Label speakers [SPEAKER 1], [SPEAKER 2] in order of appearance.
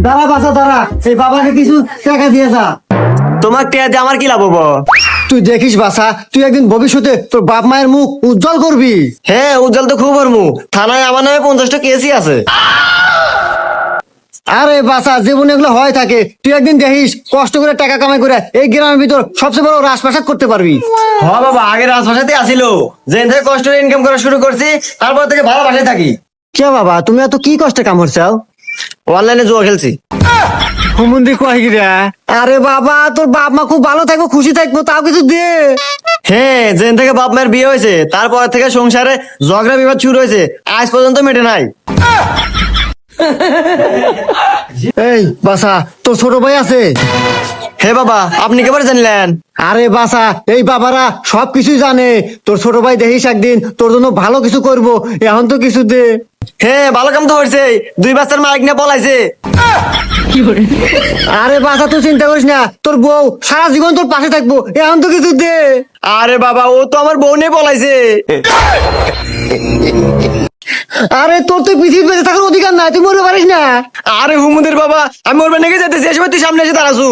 [SPEAKER 1] দাঁড়া বাসা দাঁড়া, এই বাবাকে কিছু টাকা দিয়ে যা।
[SPEAKER 2] তোমার টিয়া দিয়ে আমার কি লাভ হবো?
[SPEAKER 1] তুই দেখিস বাসা, তুই একদিন ভবিষ্যতে তোর বাপ মায়ের মুখ উজ্জ্বল করবি।
[SPEAKER 2] হ্যাঁ, উজ্জ্বল তো খুব হরমু। থানায় আমার নামে 50টা কেসই আছে।
[SPEAKER 1] আরে বাসা, জীবনে এগুলো হয় থাকে। তুই একদিন দেখিস কষ্ট করে টাকা কামাই করে এই গ্রামের ভিতর সবচেয়ে বড় রাজপ্রাসাদ করতে পারবি।
[SPEAKER 2] হ বাবা, আগে রাজভাষাতে আসিল, যেদিন থেকে কষ্ট ইনকাম করা শুরু করছি তারপর থেকে ভালো বাসায় থাকি।
[SPEAKER 1] কে বাবা, তুমি এত কি কষ্টে কামড়ছাও?
[SPEAKER 2] অনলাইনে জুয়া খেলছি।
[SPEAKER 1] হুমুন্দি কয় গিরা? আরে বাবা, তোর বাপ মা খুব ভালো থাকবো, খুশি থাকবো, তাও কিছু দে।
[SPEAKER 2] হ্যাঁ, যেদিন থেকে বাপ মায়ের বিয়ে হয়েছে তারপর থেকে সংসারে ঝগড়া বিবাদ শুরু হয়েছে, আজ পর্যন্ত মেটে নাই।
[SPEAKER 1] এই বাসা, তোর ছোট ভাই আছে?
[SPEAKER 2] হে বাবা, আপনি কেবার জানলেন?
[SPEAKER 1] আরে বাসা, এই বাবারা সবকিছুই জানে। তোর ছোট ভাই দেখিস একদিন তোর জন্য ভালো কিছু করব, এখন তো কিছু দে।
[SPEAKER 2] হ্যাঁ, ভালো কাম তো হয়েছে, 2 বাচ্চার মাইক নিয়ে পলাইছে।
[SPEAKER 1] আরে বাসা, তুই চিন্তা করিস না, তোর বউ সারা জীবন তোর পাশে থাকবো, এখন তো কিছু দে।
[SPEAKER 2] আরে বাবা, ও তো আমার বউ নিয়ে পলাইছে।
[SPEAKER 1] আরে তোর তো পৃথিবীর বেঁচে থাকার অধিকার নাই, তুই মরতে পারিস না।
[SPEAKER 2] আরে হুমুদের বাবা, আমি ওর নাকি যেতেছি, এ সময় তুই সামনে এসে দাঁড়াছু।